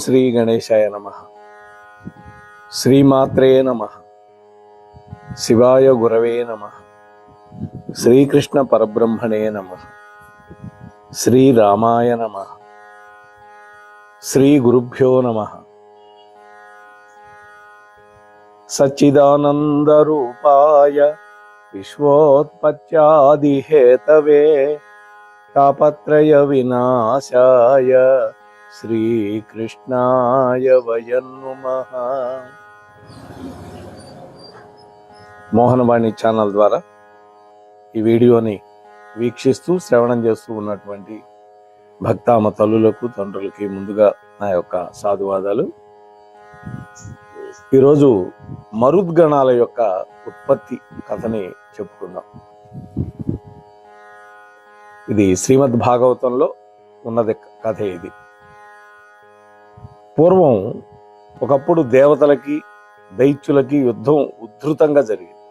శ్రీ గణేశాయ నమః. శ్రీమాత్రే నమః. శివాయ గురవే నమః. శ్రీకృష్ణ పరబ్రహ్మణే నమః. శ్రీరామాయ నమః. శ్రీ గురుభ్యో నమః. సచ్చిదానందరూపాయ విశ్వోత్పత్యాదిహేతవే తాపత్రయ వినాశాయ శ్రీకృష్ణాయ వయం నమః. మోహనవాణి ఛానల్ ద్వారా ఈ వీడియోని వీక్షిస్తూ శ్రవణం చేస్తూ ఉన్నటువంటి భక్తామ తల్లులకు తండ్రులకి ముందుగా నా యొక్క సాధువాదాలు. ఈరోజు మరుద్గణాల యొక్క ఉత్పత్తి కథని చెప్పుకుందాం. ఇది శ్రీమద్ భాగవతంలో ఉన్నది కథ. ఇది పూర్వం ఒకప్పుడు దేవతలకి దైత్యులకి యుద్ధం ఉధృతంగా జరిగింది.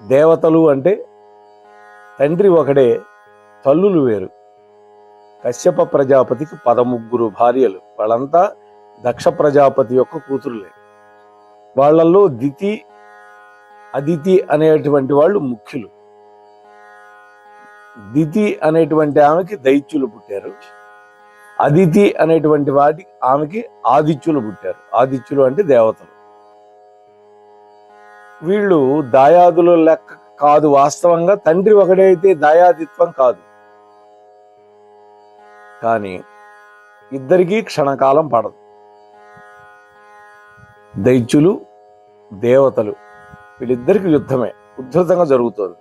దేవతలు అంటే తండ్రి ఒకడే, తల్లులు వేరు. కశ్యప ప్రజాపతికి 13 భార్యలు. వాళ్ళంతా దక్ష ప్రజాపతి యొక్క కూతురులే. వాళ్ళల్లో దితి అదితి అనేటువంటి వాళ్ళు ముఖ్యులు. దితి అనేటువంటి ఆమెకి దైత్యులు పుట్టారు. అదితి అనేటువంటి ఆమెకి ఆదిత్యులు పుట్టారు. ఆదిత్యులు అంటే దేవతలు. వీళ్ళు దాయాదుల లెక్క కాదు. వాస్తవంగా తండ్రి ఒకడే అయితే దాయాదిత్వం కాదు. కానీ ఇద్దరికీ క్షణకాలం పడదు. దైత్యులు దేవతలు వీళ్ళిద్దరికి యుద్ధమే ఉద్ధృతంగా జరుగుతుంది.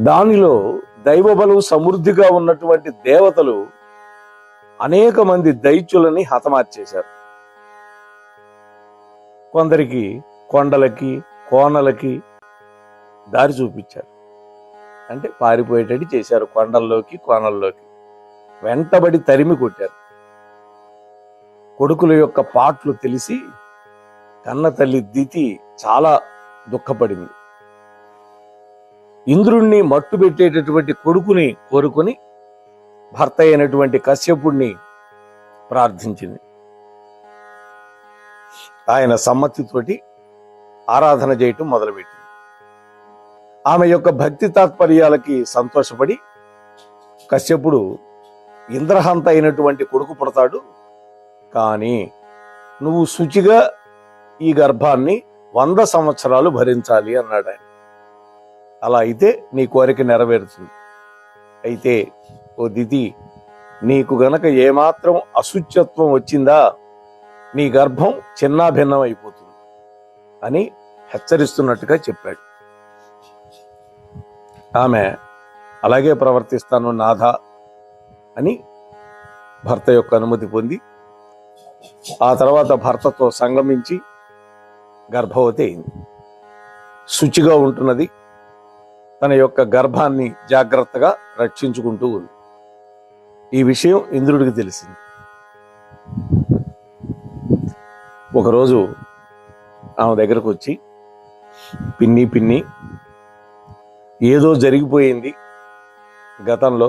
దానిలో దైవబలం సమృద్ధిగా ఉన్నటువంటి దేవతలు అనేక మంది దైత్యులని హతమార్చేశారు. కొందరికి కొండలకి కోనలకి దారి చూపించారు. అంటే పారిపోయేటట్టు చేశారు. కొండల్లోకి కోనల్లోకి వెంటబడి తరిమి కొట్టారు. కొడుకుల యొక్క పాట్లు తెలిసి కన్న తల్లి దితి చాలా దుఃఖపడింది. ఇంద్రుణ్ణి మట్టు పెట్టేటటువంటి కొడుకుని కోరుకొని భర్త అయినటువంటి కశ్యపుణ్ణి ప్రార్థించింది. ఆయన సమ్మతితోటి ఆరాధన చేయటం మొదలుపెట్టింది. ఆమె యొక్క భక్తి తాత్పర్యాలకి సంతోషపడి కశ్యపుడు ఇంద్రహంత అయినటువంటి కొడుకు పుడతాడు, కానీ నువ్వు శుచిగా ఈ గర్భాన్ని 100 సంవత్సరాలు భరించాలి అన్నాడు ఆయన. అలా అయితే నీ కోరిక నెరవేరుతుంది. అయితే ఓ దితి, నీకు గనక ఏమాత్రం అశుచ్యత్వం వచ్చిందా నీ గర్భం చిన్నాభిన్నం అయిపోతుంది అని హెచ్చరిస్తున్నట్టుగా చెప్పాడు. ఆమె అలాగే ప్రవర్తిస్తాను నాథ అని భర్త యొక్క అనుమతి పొంది ఆ తర్వాత భర్తతో సంగమించి గర్భవతి అయింది. శుచిగా ఉంటున్నది. తన యొక్క గర్భాన్ని జాగ్రత్తగా రక్షించుకుంటూ ఉంది. ఈ విషయం ఇంద్రుడికి తెలిసింది. ఒకరోజు ఆమె దగ్గరకు వచ్చి, పిన్ని ఏదో జరిగిపోయింది గతంలో,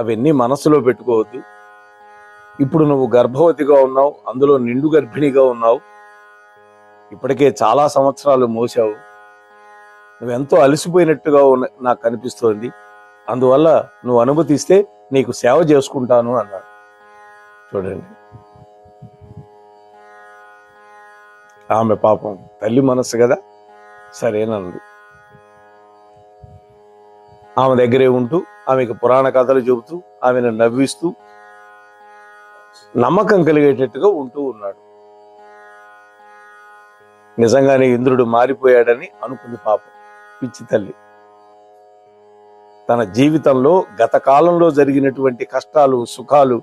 అవన్నీ మనసులో పెట్టుకోవద్దు. ఇప్పుడు నువ్వు గర్భవతిగా ఉన్నావు, అందులో నిండు గర్భిణిగా ఉన్నావు. ఇప్పటికే చాలా సంవత్సరాలు మోసావు. నువ్వెంతో అలసిపోయినట్టుగా నాకు కనిపిస్తోంది. అందువల్ల నువ్వు అనుమతిస్తే నీకు సేవ చేసుకుంటాను అన్నాడు. చూడండి, ఆమె పాపం తల్లి మనస్సు కదా, సరేనంది. ఆమె దగ్గరే ఉంటూ ఆమెకు పురాణ కథలు చెబుతూ ఆమెను నవ్విస్తూ నమ్మకం కలిగేటట్టుగా ఉంటూ ఉన్నాడు. నిజంగానే ఇంద్రుడు మారిపోయాడని అనుకుంది పాపం పిచ్చి తల్లి. తన జీవితంలో గత కాలంలో జరిగినటువంటి కష్టాలు సుఖాలు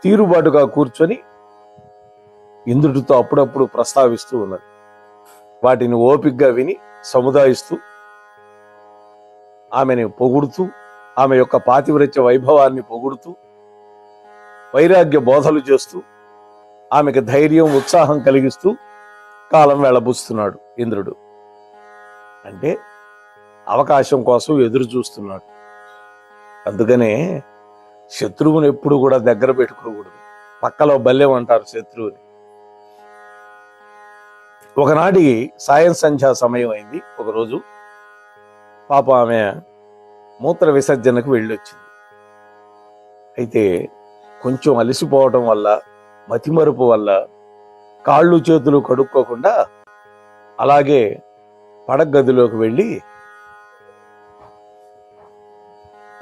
తీరుబాటుగా కూర్చొని ఇంద్రుడితో అప్పుడప్పుడు ప్రస్తావిస్తూ ఉన్నది. వాటిని ఓపికగా విని సముదాయిస్తూ ఆమెని పొగుడుతూ ఆమె యొక్క పాతివ్రత్య వైభవాన్ని పొగుడుతూ వైరాగ్య బోధలు చేస్తూ ఆమెకు ధైర్యం ఉత్సాహం కలిగిస్తూ కాలం వెళ్ళబుస్తున్నాడు ఇంద్రుడు. అంటే అవకాశం కోసం ఎదురు చూస్తున్నాడు. అందుకనే శత్రువుని ఎప్పుడు కూడా దగ్గర పెట్టుకోకూడదు. పక్కలో బల్లెం అంటారు శత్రువుని. ఒకనాటి సాయం సంధ్యా సమయం అయింది. ఒకరోజు పాప ఆమె మూత్ర విసర్జనకు వెళ్ళొచ్చింది. అయితే కొంచెం అలసిపోవటం వల్ల, మతిమరుపు వల్ల కాళ్ళు చేతులు కడుక్కోకుండా అలాగే పడక గదిలోకి వెళ్ళి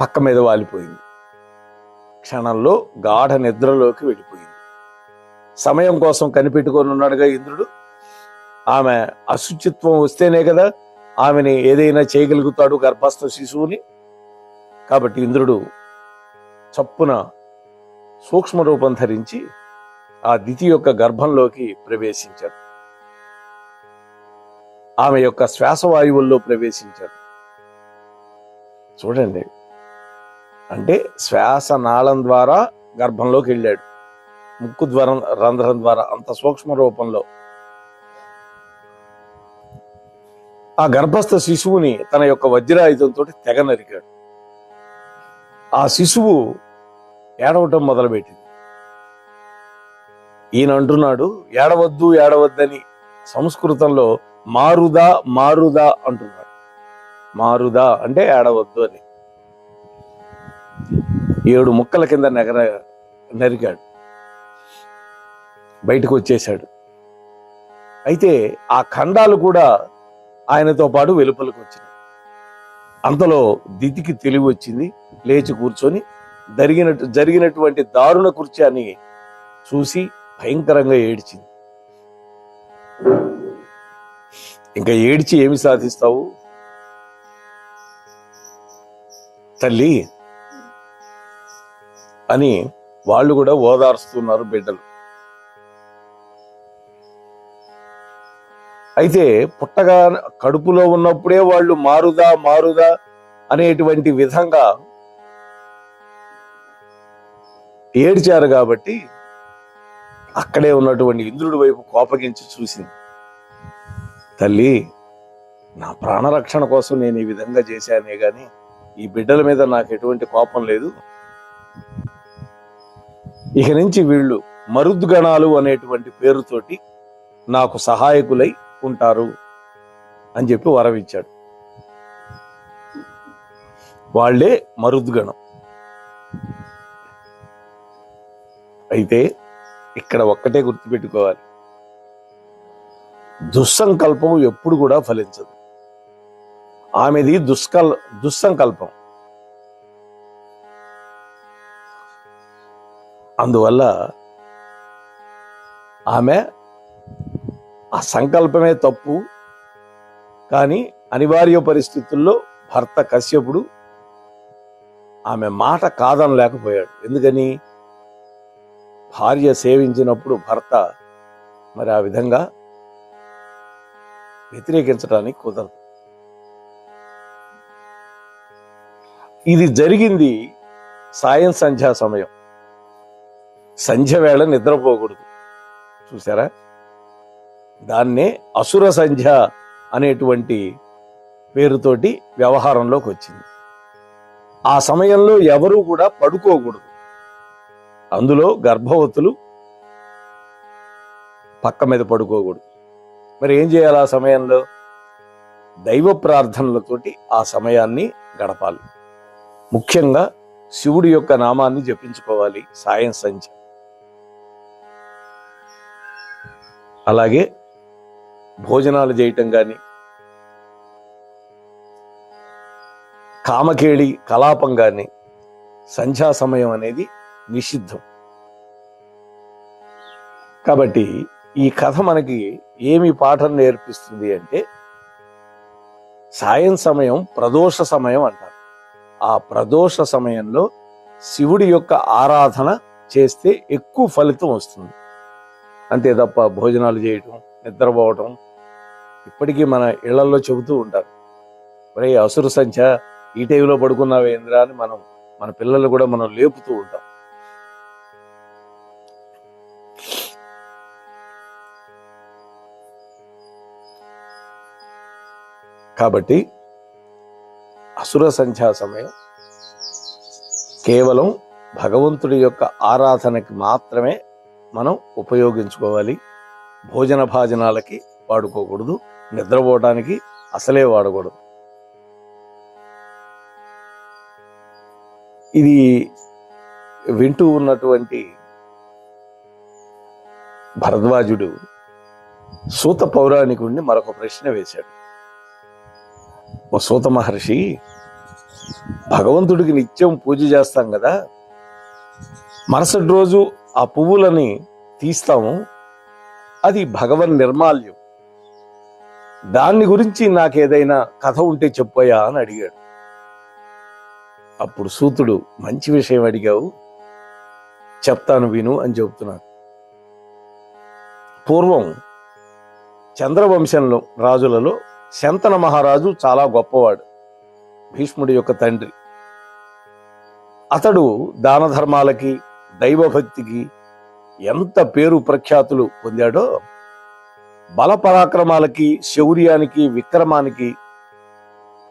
పక్క మీద వాలిపోయింది. క్షణంలో గాఢ నిద్రలోకి వెళ్ళిపోయింది. సమయం కోసం కనిపెట్టుకొని ఉన్నాడుగా ఇంద్రుడు. ఆమె అశుచిత్వం వస్తేనే కదా ఆమెని ఏదైనా చేయగలుగుతాడు, గర్భస్థ శిశువుని. కాబట్టి ఇంద్రుడు చప్పున సూక్ష్మ రూపం ధరించి ఆ దితి యొక్క గర్భంలోకి ప్రవేశించాడు. ఆమె యొక్క శ్వాసవాయువుల్లో ప్రవేశించాడు. చూడండి, అంటే శ్వాస నాళం ద్వారా గర్భంలోకి వెళ్ళాడు, ముక్కు రంధ్రం ద్వారా, అంత సూక్ష్మ రూపంలో. ఆ గర్భస్థ శిశువుని తన యొక్క వజ్రాయుధంతో తెగ నరికాడు. ఆ శిశువు ఏడవటం మొదలుపెట్టింది. ఈయన అంటున్నాడు, ఏడవద్దు ఏడవద్దని. సంస్కృతంలో మారుదా మారుదా అంటున్నాడు. మారుదా అంటే ఏడవద్దు అని. 7 ముక్కల కింద నరికాడు. బయటకు వచ్చేశాడు. అయితే ఆ ఖండాలు కూడా ఆయనతో పాటు వెలుపలకు వచ్చినాయి. అంతలో దితికి తెలివి వచ్చింది. లేచి కూర్చొని జరిగినటువంటి దారుణ కృత్యాన్ని చూసి భయంకరంగా ఏడ్చింది. ఇంకా ఏడ్చి ఏమి సాధిస్తావు తల్లి అని వాళ్ళు కూడా ఓదార్స్తున్నారు బిడ్డలు. అయితే పుట్టగా కడుపులో ఉన్నప్పుడే వాళ్ళు మారుదా మారుదా అనేటువంటి విధంగా ఏడ్చారు. కాబట్టి అక్కడే ఉన్నటువంటి ఇంద్రుడి వైపు కోపగించి చూసింది. తల్లి, నా ప్రాణరక్షణ కోసం నేను ఈ విధంగా చేశానే గాని ఈ బిడ్డల మీద నాకు ఎటువంటి కోపం లేదు. ఇక నుంచి వీళ్ళు మరుద్గణాలు అనేటువంటి పేరుతోటి నాకు సహాయకులై ఉంటారు అని చెప్పి వరం ఇచ్చాడు. వాళ్లే మరుద్గణం. అయితే ఇక్కడ ఒక్కటే గుర్తుపెట్టుకోవాలి, దుస్సంకల్పం ఎప్పుడు కూడా ఫలించదు. ఆమెది దుస్సంకల్పం. అందువల్ల ఆమె ఆ సంకల్పమే తప్పు. కానీ అనివార్య పరిస్థితుల్లో భర్త కశ్యపుడు ఆమె మాట కాదనలేకపోయాడు. ఎందుకని? భార్య సేవించినప్పుడు భర్త మరి ఆ విధంగా వ్యతిరేకించడానికి కుదరదు. ఇది జరిగింది సాయం సంధ్యా సమయం. సంధ్య వేళ నిద్రపోకూడదు. చూసారా? దాన్నే అసుర సంధ్య అనేటువంటి పేరుతోటి వ్యవహారంలోకి వచ్చింది. ఆ సమయంలో ఎవరూ కూడా పడుకోకూడదు. అందులో గర్భవతులు పక్క మీద పడుకోకూడదు. మరి ఏం చేయాలి? ఆ సమయంలో దైవ ప్రార్థనలతోటి ఆ సమయాన్ని గడపాలి. ముఖ్యంగా శివుడి యొక్క నామాన్ని జపించుకోవాలి సాయం సంధ్య. అలాగే భోజనాలు చేయటం కానీ, కామకేళి కలాపం కానీ సంధ్యా సమయం అనేది నిషిద్ధం. కాబట్టి ఈ కథ మనకి ఏమి పాఠం నేర్పిస్తుంది అంటే, సాయం సమయం ప్రదోష సమయం అంటారు. ఆ ప్రదోష సమయంలో శివుడి యొక్క ఆరాధన చేస్తే ఎక్కువ ఫలితం వస్తుంది. అంతే తప్ప భోజనాలు చేయటం, నిద్రపోవటం, ఇప్పటికీ మన ఇళ్లలో చెబుతూ ఉంటారు, ఒరే అసుర సంధ్య ఈ టైంలో పడుకున్నావేంద్రా అని మన పిల్లలు కూడా మనం లేపుతూ ఉంటాం. కాబట్టి అసుర సంధ్యా సమయం కేవలం భగవంతుడి యొక్క ఆరాధనకి మాత్రమే మనం ఉపయోగించుకోవాలి. భోజన భాజనాలకి వాడుకోకూడదు, నిద్రపోవడానికి అసలే వాడకూడదు. ఇది వింటూ ఉన్నటువంటి భరద్వాజుడు సూత పౌరాణికుడిని మరొక ప్రశ్న వేశాడు. ఓ సూత మహర్షి, భగవంతుడికి నిత్యం పూజ చేస్తాం కదా, మరుసటి రోజు ఆ పువ్వులని తీస్తాము, అది భగవన్ నిర్మాల్యం, దాన్ని గురించి నాకేదైనా కథ ఉంటే చెప్పయ్యా అని అడిగాడు. అప్పుడు సూతుడు, మంచి విషయం అడిగావు, చెప్తాను విను అని చెబుతున్నాడు. పూర్వం చంద్రవంశంలో రాజులలో శంతన మహారాజు చాలా గొప్పవాడు, భీష్ముడి యొక్క తండ్రి. అతడు దాన ధర్మాలకి, దైవభక్తికి ఎంత పేరు ప్రఖ్యాతులు పొందాడో, బల పరాక్రమాలకి, శౌర్యానికి, విక్రమానికి,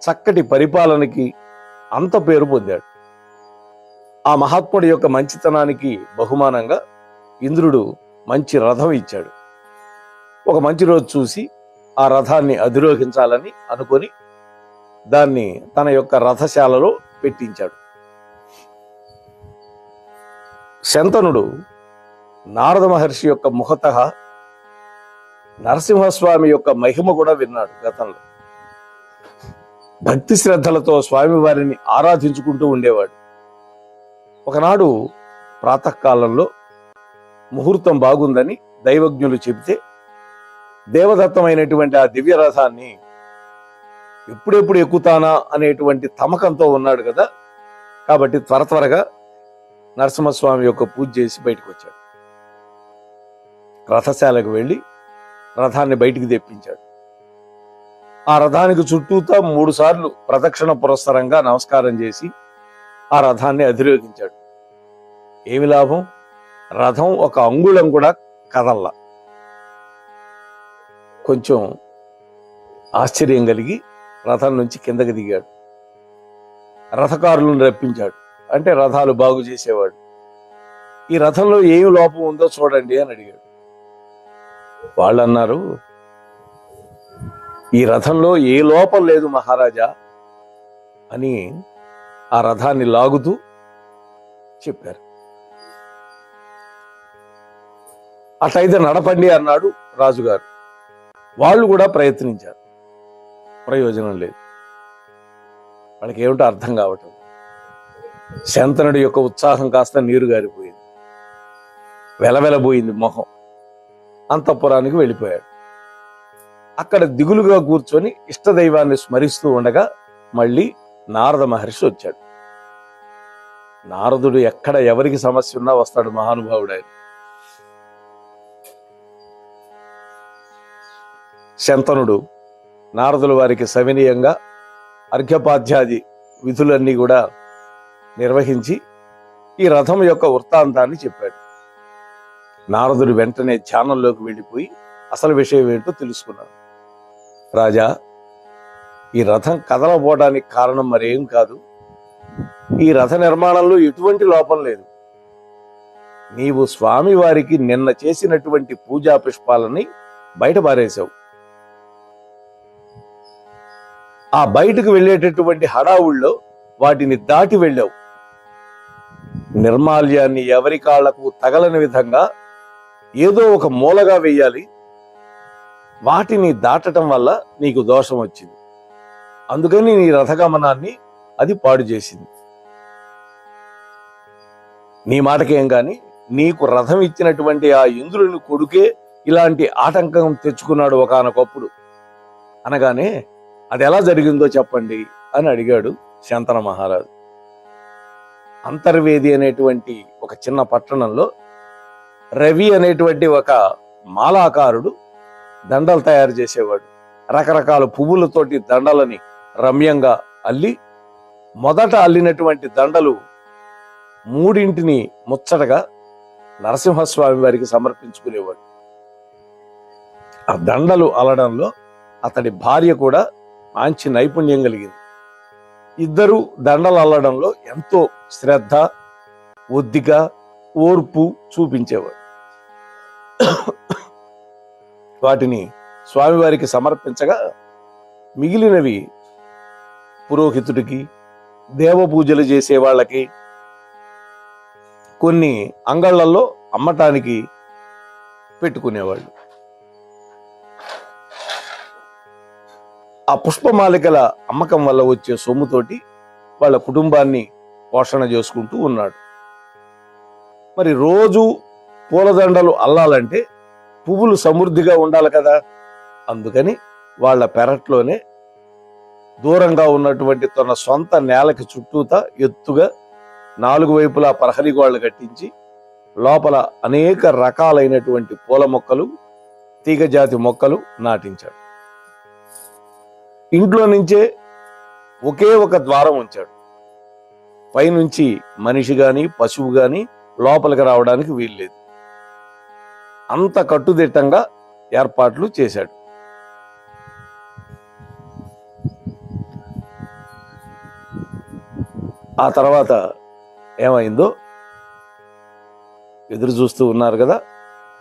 చక్కటి పరిపాలనకి అంత పేరు పొందాడు. ఆ మహాత్ముడి యొక్క మంచితనానికి బహుమానంగా ఇంద్రుడు మంచి రథం ఇచ్చాడు. ఒక మంచి రోజు చూసి ఆ రథాన్ని అధిరోహించాలని అనుకొని దాన్ని తన యొక్క రథశాలలో పెట్టించాడు. శంతనుడు నారద మహర్షి యొక్క ముఖతః నరసింహస్వామి యొక్క మహిమ కూడా విన్నాడు. గతంలో భక్తి శ్రద్ధలతో స్వామివారిని ఆరాధించుకుంటూ ఉండేవాడు. ఒకనాడు ప్రాతకాలంలో ముహూర్తం బాగుందని దైవజ్ఞులు చెబితే, దేవదత్తమైనటువంటి ఆ దివ్య రథాన్ని ఎప్పుడెప్పుడు ఎక్కుతానా అనేటువంటి తమకంతో ఉన్నాడు కదా, కాబట్టి త్వరగా నరసింహస్వామి యొక్క పూజ చేసి బయటకు వచ్చాడు. రథశాలకు వెళ్ళి రథాన్ని బయటికి తెప్పించాడు. ఆ రథానికి చుట్టూతా 3 సార్లు ప్రదక్షిణ పురస్సరంగా నమస్కారం చేసి ఆ రథాన్ని అధిరోహించాడు. ఏమి లాభం? రథం ఒక అంగుళం కూడా కదల్లా. కొంచెం ఆశ్చర్యం కలిగి రథం నుంచి కిందకి దిగాడు. రథకారులను రప్పించాడు, అంటే రథాలు బాగు చేసేవాడు. ఈ రథంలో ఏమి లోపం ఉందో చూడండి అని అడిగాడు. వాళ్ళు అన్నారు, ఈ రథంలో ఏ లోపం లేదు మహారాజా అని ఆ రథాన్ని లాగుతూ చెప్పారు. అట్లయితే నడపండి అన్నాడు రాజుగారు. వాళ్ళు కూడా ప్రయత్నించారు, ప్రయోజనం లేదు. వాళ్ళకి ఏమిటో అర్థం కావటం. శంతనుడి యొక్క ఉత్సాహం కాస్త నీరు గారిపోయింది, వెలవెలబోయింది మొహం. అంతఃపురానికి వెళ్ళిపోయాడు. అక్కడ దిగులుగా కూర్చొని ఇష్టదైవాన్ని స్మరిస్తూ ఉండగా మళ్ళీ నారద మహర్షి వచ్చాడు. నారదుడు ఎక్కడ ఎవరికి సమస్య ఉన్నా వస్తాడు, మహానుభావుడు ఆయన. శంతనుడు నారదుల వారికి సవినీయంగా అర్ఘ్యపాధ్యాది విధులన్నీ కూడా నిర్వహించి ఈ రథం యొక్క వృత్తాంతాన్ని చెప్పాడు. నారదుడు వెంటనే ధ్యానంలోకి వెళ్ళిపోయి అసలు విషయం ఏంటో తెలుసుకున్నాడు. రాజా, ఈ రథం కదలపోవడానికి కారణం మరేం కాదు. ఈ రథ నిర్మాణంలో ఎటువంటి లోపం లేదు. నీవు స్వామివారికి నిన్న చేసినటువంటి పూజా పుష్పాలని బయట పారేశావు. ఆ బయటకు వెళ్ళేటటువంటి హడావుల్లో వాటిని దాటి వెళ్ళావు. నిర్మాల్యాన్ని ఎవరి కాళ్లకు తగలని విధంగా ఏదో ఒక మూలగా వెయ్యాలి. వాటిని దాటటం వల్ల నీకు దోషం వచ్చింది. అందుకని నీ రథగమనాన్ని అది పాడు చేసింది. నీ మాటకేం గాని నీకు రథం ఇచ్చినటువంటి ఆ ఇంద్రుని కొడుకే ఇలాంటి ఆటంకం తెచ్చుకున్నాడు ఒకానొకప్పుడు అనగానే, అది ఎలా జరిగిందో చెప్పండి అని అడిగాడు శంతన మహారాజు. అంతర్వేది అనేటువంటి ఒక చిన్న పట్టణంలో రవి అనేటువంటి ఒక మాలాకారుడు దండలు తయారు చేసేవాడు. రకరకాల పువ్వులతోటి దండలని రమ్యంగా అల్లి, మొదట అల్లినటువంటి దండలు 3 ముచ్చటగా నరసింహస్వామి వారికి సమర్పించుకునేవాడు. ఆ దండలు అల్లడంలో అతడి భార్య కూడా మంచి నైపుణ్యం కలిగింది. ఇద్దరు దండలు అల్లడంలో ఎంతో శ్రద్ధ, ఒద్దిక, ఓర్పు చూపించేవాడు. వాటిని స్వామివారికి సమర్పించగా మిగిలినవి పురోహితుడికి, దేవ పూజలు చేసే వాళ్ళకి, కొన్ని అంగళ్ళల్లో అమ్మటానికి పెట్టుకునేవాళ్ళు. ఆ పుష్పమాలికల అమ్మకం వల్ల వచ్చే సొమ్ముతోటి వాళ్ళ కుటుంబాన్ని పోషణ చేసుకుంటూ ఉన్నాడు. మరి రోజు పూలదండలు అల్లాలంటే పువ్వులు సమృద్ధిగా ఉండాలి కదా. అందుకని వాళ్ళ పెరట్లోనే దూరంగా ఉన్నటువంటి తన సొంత నేలకి చుట్టూతా ఎత్తుగా 4 వైపులా ప్రహరీ గోడలు కట్టించి లోపల అనేక రకాలైనటువంటి పూల మొక్కలు, తీగజాతి మొక్కలు నాటించాడు. ఇంట్లో నుంచే ఒకే ఒక ద్వారం ఉంచాడు. పైనుంచి మనిషి గాని పశువు గాని లోపలికి రావడానికి వీల్లేదు. అంత కట్టుదిట్టంగా ఏర్పాట్లు చేశాడు. ఆ తర్వాత ఏమైందో ఎదురు చూస్తూ ఉన్నారు కదా,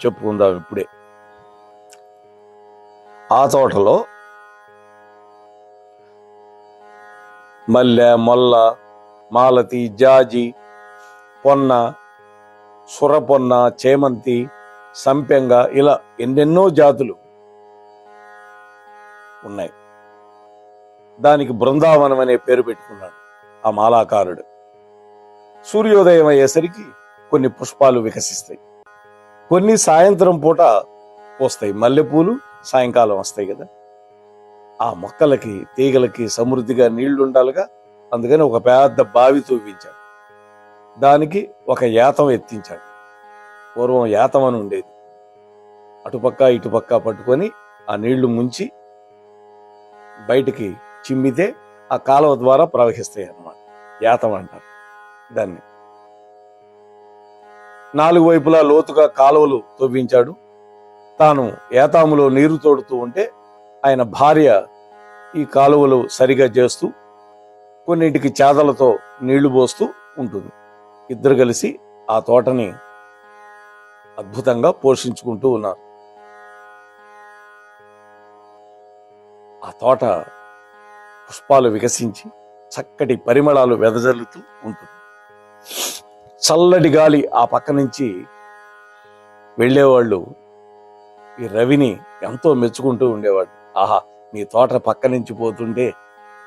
చెప్పుకుందాం ఇప్పుడే. ఆ తోటలో మల్లె, మొల్ల, మాలతి, జాజి, పొన్న, సురపొన్న, చేమంతి, సంపెంగ, ఇలా ఎన్నెన్నో జాతులు ఉన్నాయి. దానికి బృందావనం అనే పేరు పెట్టుకున్నాడు ఆ మాలాకారుడు. సూర్యోదయం అయ్యేసరికి కొన్ని పుష్పాలు వికసిస్తాయి, కొన్ని సాయంత్రం పూట పోస్తాయి. మల్లెపూలు సాయంకాలం వస్తాయి కదా. ఆ మొక్కలకి, తీగలకి సమృద్ధిగా నీళ్లు ఉండాలిగా. అందుకని ఒక పెద్ద బావి తవ్వించాడు. దానికి ఒక యాతం ఎత్తించాడు. పూర్వం యాతం అని ఉండేది. అటుపక్క ఇటుపక్క పట్టుకొని ఆ నీళ్లు ముంచి బయటికి చిమ్మితే ఆ కాలువ ద్వారా ప్రవహిస్తాయి అన్నమాట. యాతం అంటారు దాన్ని. 4 వైపులా లోతుగా కాలువలు తవ్వించాడు. తాను ఏతాములో నీరు తోడుతూ ఉంటే ఆయన భార్య ఈ కాలువలు సరిగా చేస్తూ కొన్నింటికి చేదలతో నీళ్లు పోస్తూ ఉంటుంది. ఇద్దరు కలిసి ఆ తోటని అద్భుతంగా పోషించుకుంటూ ఉన్నారు. ఆ తోట పుష్పాలు వికసించి చక్కటి పరిమళాలు వెదజల్లుతూ ఉంటుంది. చల్లటి గాలి ఆ పక్క నుంచి వెళ్ళేవాళ్ళు ఈ రవిని ఎంతో మెచ్చుకుంటూ ఉండేవాడు. ఆహా, నీ తోట పక్క నుంచి పోతుంటే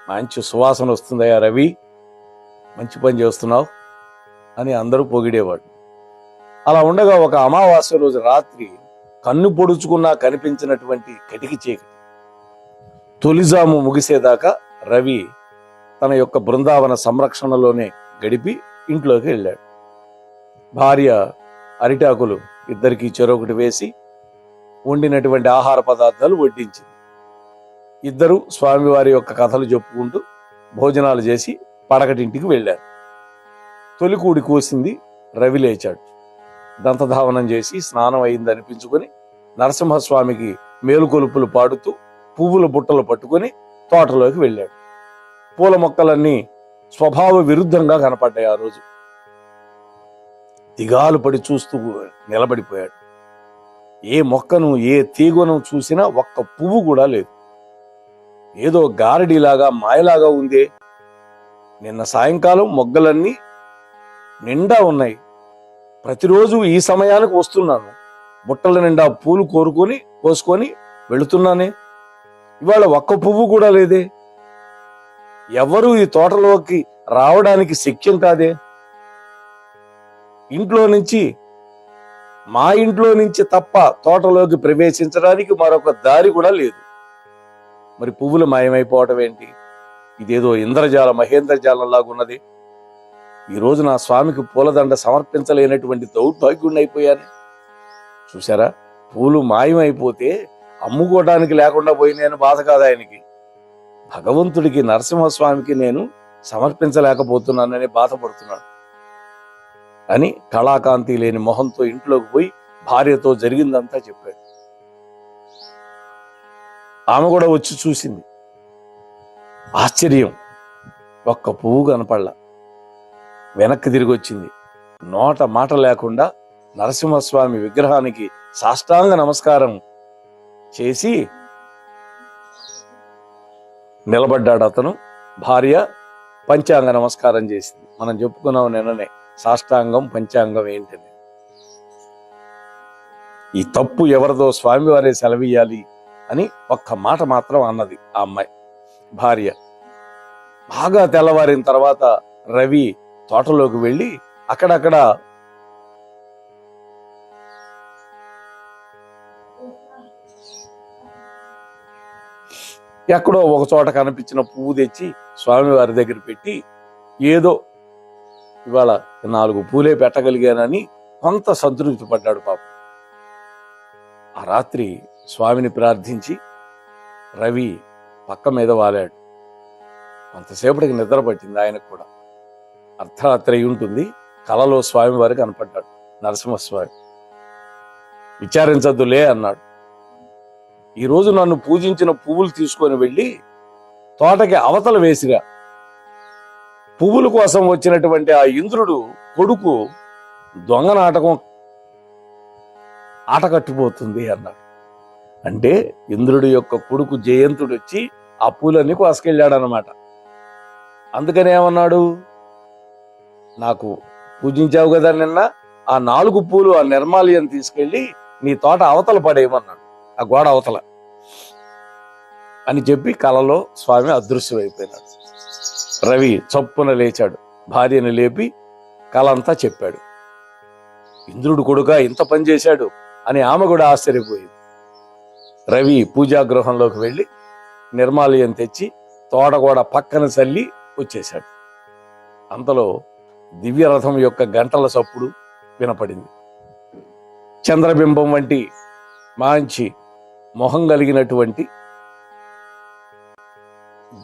మంచి సువాసన వస్తుందయ్యా రవి, మంచి పని చేస్తున్నావు అని అందరూ పొగిడేవాడు. అలా ఉండగా ఒక అమావాస్య రోజు రాత్రి కన్ను పొడుచుకున్నా కనిపించినటువంటి కటికి చీకటి. తొలిజాము ముగిసేదాకా రవి తన యొక్క బృందావన సంరక్షణలోనే గడిపి ఇంట్లోకి వెళ్ళాడు. భార్య అరిటాకులు ఇద్దరికి చెరొకటి వేసి వండినటువంటి ఆహార పదార్థాలు వడ్డించింది. ఇద్దరు స్వామివారి యొక్క కథలు చెప్పుకుంటూ భోజనాలు చేసి పడకటింటికి వెళ్ళారు. తొలికూడి కోసింది. రవి లేచాడు. దంతధావనం చేసి స్నానం అయింది అనిపించుకొని నరసింహస్వామికి మేలుకొలుపులు పాడుతూ పువ్వుల బుట్టలు పట్టుకొని తోటలోకి వెళ్ళాడు. పూల మొక్కలన్నీ స్వభావ విరుద్ధంగా కనపడ్డాయి. ఆ రోజు దిగాలు పడి చూస్తూ నిలబడిపోయాడు. ఏ మొక్కను, ఏ తీగను చూసినా ఒక్క పువ్వు కూడా లేదు. ఏదో గారడిలాగా, మాయలాగా ఉందే. నిన్న సాయంకాలం మొగ్గలన్నీ నిండా ఉన్నాయి. ప్రతిరోజు ఈ సమయానికి వస్తున్నాను, బుట్టల నిండా పూలు కోసుకొని వెళుతున్నానే. ఇవాళ ఒక్క పువ్వు కూడా లేదే. ఎవరు ఈ తోటలోకి రావడానికి శక్యం కాదే. మా ఇంట్లో నుంచి తప్ప తోటలోకి ప్రవేశించడానికి మరొక దారి కూడా లేదు. మరి పువ్వులు మాయమైపోవటం ఏంటి? ఇదేదో ఇంద్రజాల మహేంద్రజాలంలాగా ఉన్నది. ఈరోజు నా స్వామికి పూలదండ సమర్పించలేనటువంటి దౌర్భాగ్యుడిని అయిపోయాను. చూసారా, పూలు మాయమైపోతే అమ్ముకోవడానికి లేకుండా పోయినాయని బాధ కాదు ఆయనకి. భగవంతుడికి, నరసింహస్వామికి నేను సమర్పించలేకపోతున్నానని బాధపడుతున్నాడు అని కళాకాంతి లేని మొహంతో ఇంట్లోకి పోయి భార్యతో జరిగిందంతా చెప్పాడు. ఆమె కూడా వచ్చి చూసింది. ఆశ్చర్యం, ఒక్క పువ్వు కనపడలా. వెనక్కి తిరిగి వచ్చింది. నోట మాట లేకుండా నరసింహస్వామి విగ్రహానికి సాష్టాంగ నమస్కారం చేసి నిలబడ్డాడు అతను. భార్య పంచాంగ నమస్కారం చేసింది. మనం చెప్పుకున్నాం నిన్ననే సాష్టాంగం పంచాంగం ఏంటని. ఈ తప్పు ఎవరిదో స్వామివారే సెలవియ్యాలి అని ఒక్క మాట మాత్రం అన్నది ఆ అమ్మాయి భార్య. బాగా తెల్లవారిన తర్వాత రవి తోటలోకి వెళ్ళి అక్కడక్కడ ఎక్కడో ఒక చోట కనిపించిన పువ్వు తెచ్చి స్వామివారి దగ్గర పెట్టి ఏదో ఇవాళ 4 పూలే పెట్టగలిగానని కొంత సంతృప్తి పడ్డాడు పాపం. ఆ రాత్రి స్వామిని ప్రార్థించి రవి పక్క మీద వాలాడు. కొంతసేపటికి నిద్ర పట్టింది ఆయనకు కూడా. అర్ధరాత్రి అయి ఉంటుంది. కలలో స్వామివారి కనపడ్డాడు నరసింహస్వామి. విచారించద్దులే అన్నాడు. ఈరోజు నన్ను పూజించిన పువ్వులు తీసుకొని వెళ్ళి తోటకి అవతల వేసిరా. పువ్వుల కోసం వచ్చినటువంటి ఆ ఇంద్రుడు కొడుకు దొంగ నాటకం ఆట కట్టిపోతుంది అన్నాడు. అంటే ఇంద్రుడి యొక్క కొడుకు జయంతుడు వచ్చి ఆ పూలన్నీ కోసుకెళ్ళాడనమాట. అందుకని ఏమన్నాడు, నాకు పూజించావు కదా నిన్న, ఆ 4 పూలు ఆ నిర్మాల్యం తీసుకెళ్లి నీ తోట అవతల పడేయమన్నాడు, ఆ గోడ అవతల అని చెప్పి కలలో స్వామి అదృశ్యమైపోయినాడు. రవి చప్పున లేచాడు, భార్యను లేపి కలంతా చెప్పాడు. ఇంద్రుడు కొడుక ఇంత పని చేశాడు అని ఆమె కూడా ఆశ్చర్యపోయింది. రవి పూజాగృహంలోకి వెళ్ళి నిర్మాల్యం తెచ్చి తోట కూడా పక్కన చల్లి వచ్చేశాడు. అంతలో దివ్యరథం యొక్క గంటల సప్పుడు వినపడింది. చంద్రబింబం వంటి మంచి మొహం కలిగినటువంటి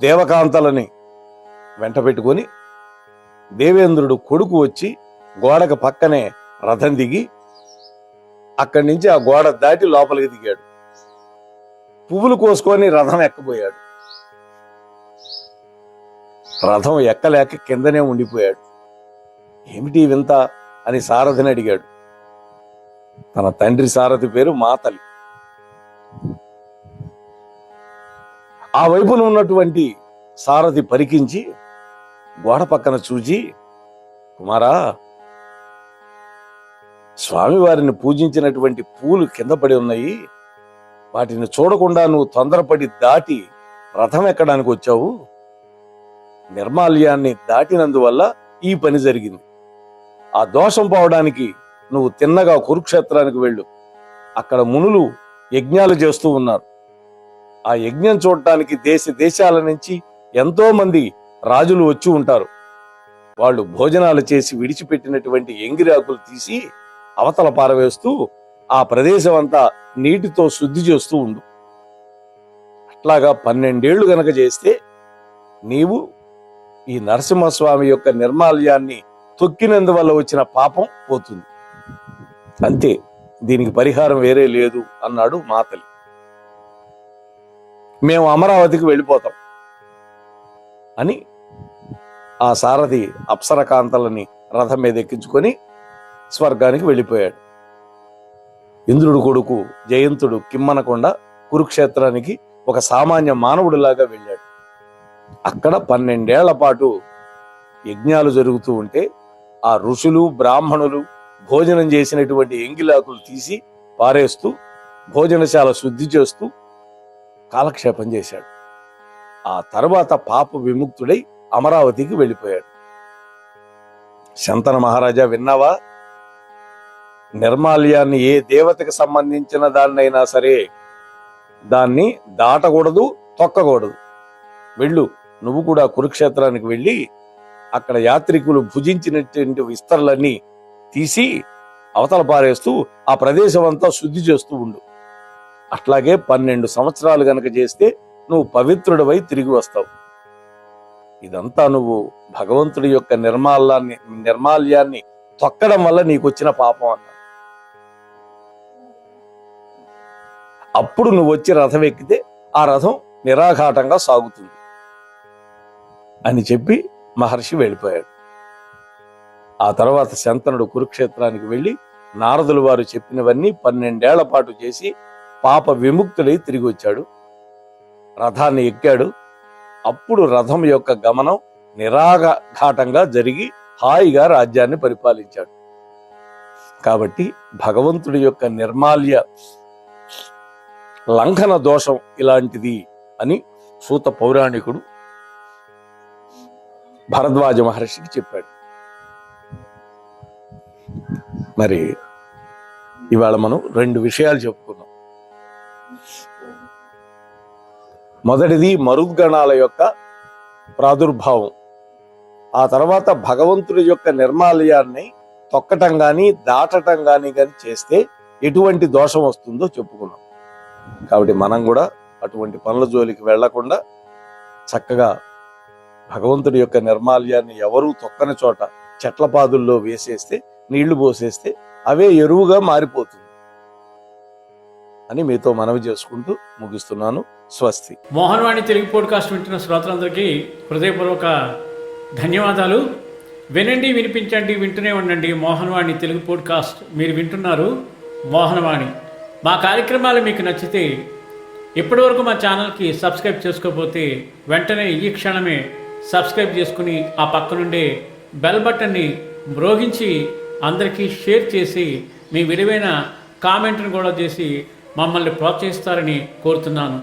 దేవకాంతలని వెంట పెట్టుకొని దేవేంద్రుడు కొడుకు వచ్చి గోడకు పక్కనే రథం దిగి అక్కడి నుంచి ఆ గోడ దాటి లోపలికి దిగాడు. పువ్వులు కోసుకొని రథం ఎక్కబోయాడు. రథం ఎక్కలేక కిందనే ఉండిపోయాడు. ఏమిటి వింత అని సారథిని అడిగాడు. తన తండ్రి సారథి పేరు మాతలి. ఆ వైపున ఉన్నటువంటి సారథి పరికించి గోడ పక్కన చూచి, కుమారా, స్వామివారిని పూజించినటువంటి పూలు కింద పడి ఉన్నాయి, వాటిని చూడకుండా నువ్వు తొందరపడి దాటి రథం ఎక్కడానికి వచ్చావు. నిర్మాల్యాన్ని దాటినందువల్ల ఈ పని జరిగింది. ఆ దోషం పోవడానికి నువ్వు తిన్నగా కురుక్షేత్రానికి వెళ్ళు. అక్కడ మునులు యజ్ఞాలు చేస్తూ ఉన్నారు. ఆ యజ్ఞం చూడటానికి దేశ దేశాల నుంచి ఎంతో మంది రాజులు వచ్చి ఉంటారు. వాళ్ళు భోజనాలు చేసి విడిచిపెట్టినటువంటి ఎంగిరాకులు తీసి అవతల పారవేస్తూ ఆ ప్రదేశం అంతా నీటితో శుద్ధి చేస్తూ ఉండు. అట్లాగా 12 ఏళ్లు గనక చేస్తే నీవు ఈ నరసింహస్వామి యొక్క నిర్మాల్యాన్ని తొక్కినందువల్ల వచ్చిన పాపం పోతుంది. అంతే, దీనికి పరిహారం వేరే లేదు అన్నాడు మాతలి. మేము అమరావతికి వెళ్ళిపోతాం అని ఆ సారథి అప్సరకాంతలని రథం మీద ఎక్కించుకొని స్వర్గానికి వెళ్ళిపోయాడు. ఇంద్రుడు కొడుకు జయంతుడు కిమ్మనకొండ కురుక్షేత్రానికి ఒక సామాన్య మానవుడిలాగా వెళ్ళాడు. అక్కడ 12 ఏళ్ల పాటు యజ్ఞాలు జరుగుతూ ఉంటే ఆ ఋషులు బ్రాహ్మణులు భోజనం చేసినటువంటి ఎంగిలాకులు తీసి పారేస్తూ భోజనశాల శుద్ధి చేస్తూ కాలక్షేపం చేశాడు. ఆ తర్వాత పాప విముక్తుడై అమరావతికి వెళ్ళిపోయాడు. శంతన మహారాజా, విన్నావా? నిర్మాల్యాన్ని ఏ దేవతకి సంబంధించిన దాన్నైనా సరే దాన్ని దాటకూడదు, తొక్కకూడదు. వెళ్ళు, నువ్వు కూడా కురుక్షేత్రానికి వెళ్ళి అక్కడ యాత్రికులు భుజించినటువంటి విస్తరలన్నీ తీసి అవతల పారేస్తూ ఆ ప్రదేశం అంతా శుద్ధి చేస్తూ ఉండు. అట్లాగే 12 సంవత్సరాలు గనక చేస్తే నువ్వు పవిత్రుడివై తిరిగి వస్తావు. ఇదంతా నువ్వు భగవంతుడి యొక్క నిర్మాల్యాన్ని తొక్కడం వల్ల నీకు వచ్చిన పాపం అన్నాడు. అప్పుడు నువ్వు వచ్చి రథం ఎక్కితే ఆ రథం నిరాఘాటంగా సాగుతుంది అని చెప్పి మహర్షి వెళ్ళిపోయాడు. ఆ తర్వాత శంతనుడు కురుక్షేత్రానికి వెళ్ళి నారదులు వారు చెప్పినవన్నీ 12 ఏళ్ల పాటు చేసి పాప విముక్తులై తిరిగి వచ్చాడు. రథాన్ని ఎక్కాడు. అప్పుడు రథం యొక్క గమనం నిరాఘాటంగా జరిగి హాయిగా రాజ్యాన్ని పరిపాలించాడు. కాబట్టి భగవంతుడి యొక్క నిర్మాల్య లంఘన దోషం ఇలాంటిది అని సూత పౌరాణికుడు భరద్వాజ మహర్షికి చెప్పాడు. మరి ఇవాళ మనం 2 విషయాలు చెప్పుకున్నాం. మొదటిది మరుద్గణాల యొక్క ప్రాదుర్భావం. ఆ తర్వాత భగవంతుడి యొక్క నిర్మాల్యాన్ని తొక్కటం కానీ దాటటం కానీ చేస్తే ఎటువంటి దోషం వస్తుందో చెప్పుకున్నాం. కాబట్టి మనం కూడా అటువంటి పనుల జోలికి వెళ్లకుండా చక్కగా భగవంతుడి యొక్క నిర్మాల్యాన్ని ఎవరూ తొక్కని చోట చెట్ల పాదుల్లో వేసేస్తే, నీళ్లు పోసేస్తే అవే ఎరువుగా మారిపోతుంది అని మీతో మనవి చేసుకుంటూ ముగిస్తున్నాను. స్వస్తి. మోహన్వాణి తెలుగు పోడ్కాస్ట్ వింటున్న శ్రోతలందరికీ హృదయపూర్వక ధన్యవాదాలు. వినండి, వినిపించండి, వింటూనే ఉండండి మోహన్వాణి తెలుగు పోడ్కాస్ట్. మీరు వింటున్నారు మోహన్వాణి. మా కార్యక్రమాలు మీకు నచ్చితే ఇప్పటివరకు మా ఛానల్కి సబ్స్క్రైబ్ చేసుకోకపోతే వెంటనే ఈ క్షణమే సబ్స్క్రైబ్ చేసుకుని ఆ పక్కనుండే బెల్ బటన్ని మ్రోగించి అందరికీ షేర్ చేసి మీ విలువైన కామెంట్ను కూడా చేసి మమ్మల్ని ప్రోత్సహిస్తారని కోరుతున్నాను.